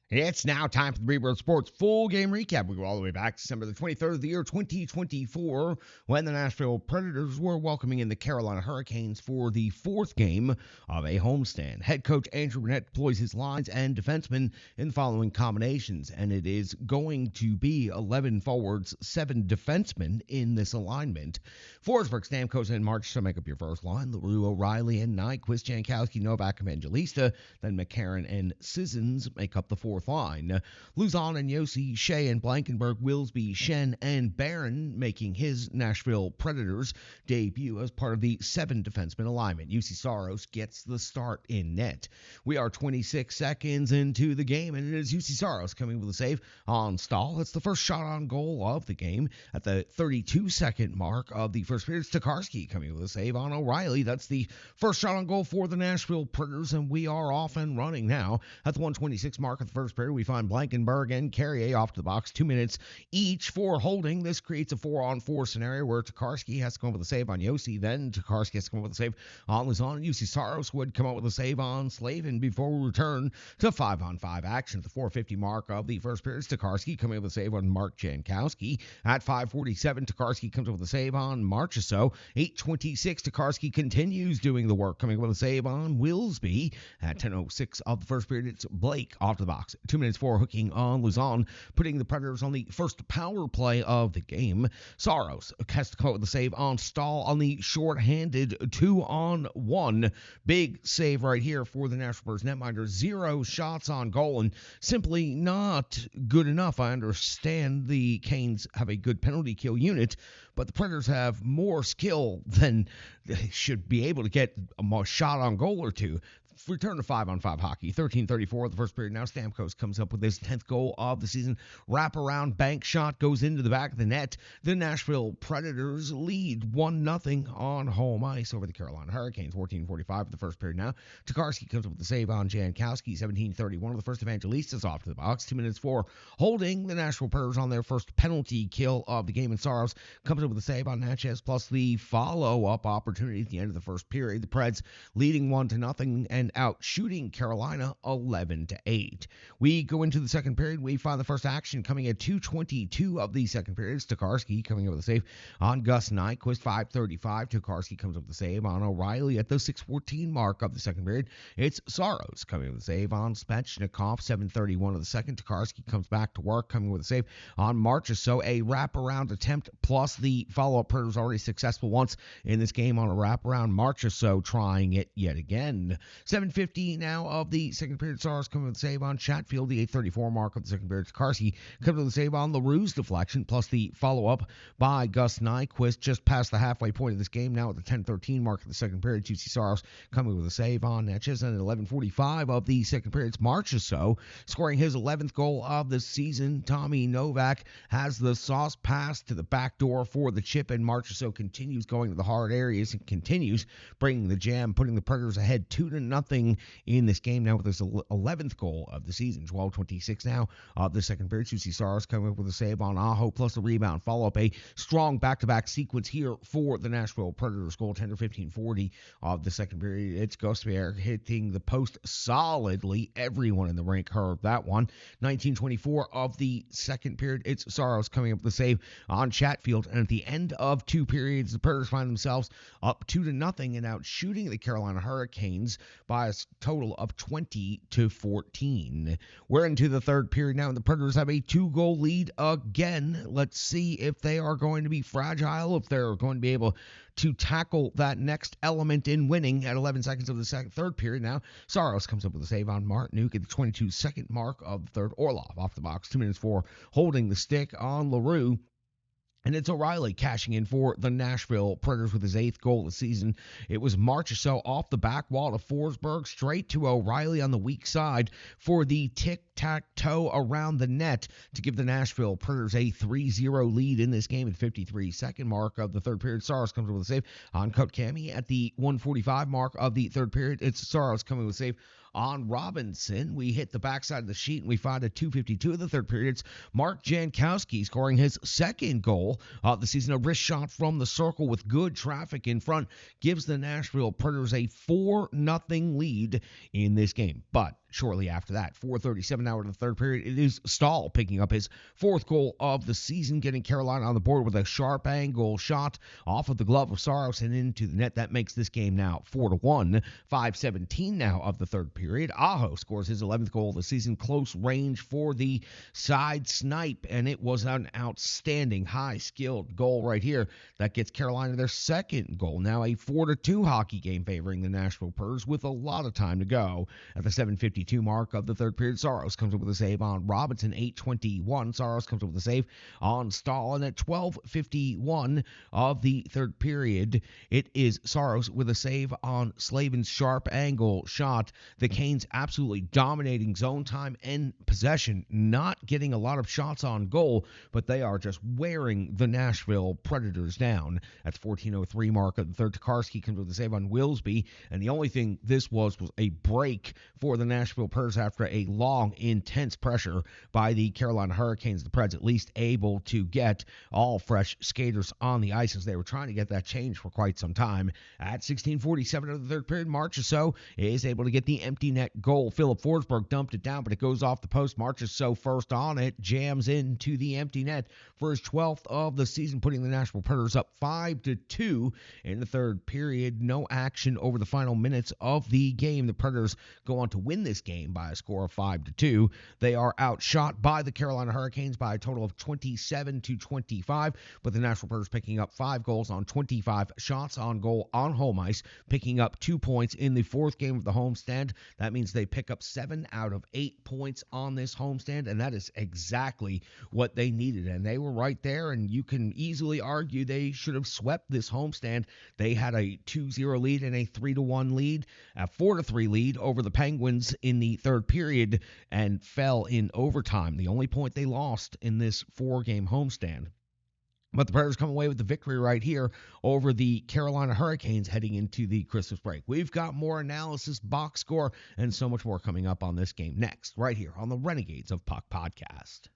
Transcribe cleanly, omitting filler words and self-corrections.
It's now time for the Rebirth Sports full game recap. We go all the way back to December the 23rd of the year 2024 when the Nashville Predators were welcoming in the Carolina Hurricanes for the fourth game of a homestand. Head coach Andrew Burnett deploys his lines and defensemen in the following combinations, and it is going to be 11 forwards, 7 defensemen in this alignment. Forsberg, Stamkos, and March to make up your first line. LaRue, O'Reilly, and Nyquist, Jankowski, Novak, Evangelista. Then McCarron and Sissons make up the fourth line. Luzon and Yossi, Shea and Blankenberg, Wilsby, Shen, and Barron making his Nashville Predators debut as part of the 7 defenseman alignment. UC Saros gets the start in net. We are 26 seconds into the game, and it is UC Saros coming with a save on Stahl. It's the first shot on goal of the game. At the 32-second mark of the first period, it's Tokarski coming with a save on O'Reilly. That's the first shot on goal for the Nashville Predators, and we are off and running now. At the 126 mark of the first period, we find Blankenberg and Carrier off to the box, 2 minutes each for holding. This creates a 4-on-4 scenario where Tokarski has to come up with a save on Yossi, then Tokarski has to come up with a save on Luzon. UC Saros would come up with a save on Slavin before we return to 5-on-5 action. At the 450 mark of the first period, Tokarski coming up with a save on Mark Jankowski. At 5:47, Tokarski comes up with a save on Marchessault. 8:26, Tokarski continues doing the work, coming up with a save on Wilsby. At 10:06 of the first period, it's Blake off to the box. 2 minutes for hooking on Luzon, putting the Predators on the first power play of the game. Saros has to come up with a save on Stahl on the short-handed 2-on-1. Big save right here for the Nashville Predators netminder. 0 shots on goal, and simply not good enough. I understand the Canes have a good penalty kill unit, but the Predators have more skill than they should be able to get a shot on goal or two. Return to 5-on-5 hockey. 13:34 of the first period. Now Stamkos comes up with his 10th goal of the season. Wraparound bank shot goes into the back of the net. The Nashville Predators lead 1-0 on home ice over the Carolina Hurricanes. 14:45 of the first period now. Tokarski comes up with the save on Jankowski. 17:31 of the first. Evangelistas off to the box. 2 minutes for holding the Nashville Predators on their first penalty kill of the game. And Saros comes up with a save on Natchez, plus the follow-up opportunity at the end of the first period. The Preds leading 1-0 and out shooting Carolina 11-8. We go into the second period. We find the first action coming at 2:22 of the second period. Tokarski coming up with a save on Gus Nyquist. 5:35. Tokarski comes up with a save on O'Reilly at the 6:14 mark of the second period. It's Saros coming with a save on Svechnikov. 7:31 of the second. Tokarski comes back to work, coming with a save on Marchessault. A wraparound attempt plus the follow-up. Predators already successful once in this game on a wraparound. Marchessault trying it yet again. 7:50 now of the second period. Saros coming with a save on Chatfield. The 8:34 mark of the second period. Tokarski comes with a save on LaRue's deflection, plus the follow-up by Gus Nyquist just past the halfway point of this game. Now at the 10:13 mark of the second period, UC Saros coming with a save on Natchez. And at 11:45 of the second period, it's Marchessault scoring his 11th goal of the season. Tommy Novak has the sauce pass to the back door for the chip, and Marchessault continues going to the hard areas and continues bringing the jam, putting the Predators ahead 2-0 in this game now with his 11th goal of the season. 12:26 now of the second period. UC Saros coming up with a save on Aho, plus the rebound. Follow up a strong back-to-back sequence here for the Nashville Predators. Goaltender 15:40 of the second period. It's Gosvier hitting the post solidly. Everyone in the rink heard that one. 19:24 of the second period. It's Saros coming up with a save on Chatfield. And at the end of 2 periods, the Predators find themselves up 2-0 and out shooting the Carolina Hurricanes by a total of 20-14. We're into the third period now, and the Predators have a 2-goal lead again. Let's see if they are going to be fragile, if they're going to be able to tackle that next element in winning. At 11 seconds of the third period now, Saros comes up with a save on Martinuk at the 22-second mark of the third. Orlov off the box. 2 minutes for holding the stick on LaRue. And it's O'Reilly cashing in for the Nashville Predators with his 8th goal of the season. It was Marchessault off the back wall to Forsberg, straight to O'Reilly on the weak side for the tic-tac-toe around the net to give the Nashville Predators a 3-0 lead in this game at 53-second mark of the third period. Saros comes with a save on Kotkaniemi at the 1:45 mark of the third period. It's Saros coming with a save on Robinson. We hit the backside of the sheet, and we find at 2:52 of the third period, it's Mark Jankowski scoring his 2nd goal of the season. A wrist shot from the circle with good traffic in front gives the Nashville Predators a 4-0 lead in this game. But shortly after that. 4:37 now in the third period. It is Stahl picking up his fourth goal of the season, getting Carolina on the board with a sharp angle shot off of the glove of Saros and into the net. That makes this game now 4-1. 5:17 now of the third period. Aho scores his 11th goal of the season. Close range for the side snipe, and it was an outstanding, high-skilled goal right here that gets Carolina their second goal. Now a 4-2 hockey game favoring the Nashville Preds with a lot of time to go. At the 7:52 mark of the third period, Saros comes up with a save on Robinson. 8:21. Saros comes up with a save on Stahl, and at 12:51 of the third period, it is Saros with a save on Slavin's sharp angle shot. The Canes absolutely dominating zone time and possession, not getting a lot of shots on goal, but they are just wearing the Nashville Predators down. At the 14:03 mark of the third, Tokarski comes with a save on Wilsby, and the only thing this was a break for the Nashville Preds after a long, intense pressure by the Carolina Hurricanes. The Preds at least able to get all fresh skaters on the ice as they were trying to get that change for quite some time. At 16:47 of the third period, Marchessault is able to get the empty net goal. Philip Forsberg dumped it down, but it goes off the post. Marchessault first on it, jams into the empty net for his 12th of the season, putting the Nashville Predators up 5-2 in the third period. No action over the final minutes of the game. The Predators go on to win this game by a score of 5-2. They are outshot by the Carolina Hurricanes by a total of 27-25, but the Nashville Predators picking up 5 goals on 25 shots on goal on home ice, picking up 2 points in the fourth game of the homestand. That means they pick up 7 out of 8 points on this homestand, and that is exactly what they needed. And they were right there, and you can easily argue they should have swept this homestand. They had a 2-0 lead and a 3-1 lead, a 4-3 lead over the Penguins in the third period, and fell in overtime. The only point they lost in this 4-game homestand. But the Predators come away with the victory right here over the Carolina Hurricanes heading into the Christmas break. We've got more analysis, box score, and so much more coming up on this game next, right here on the Renegades of Puck podcast.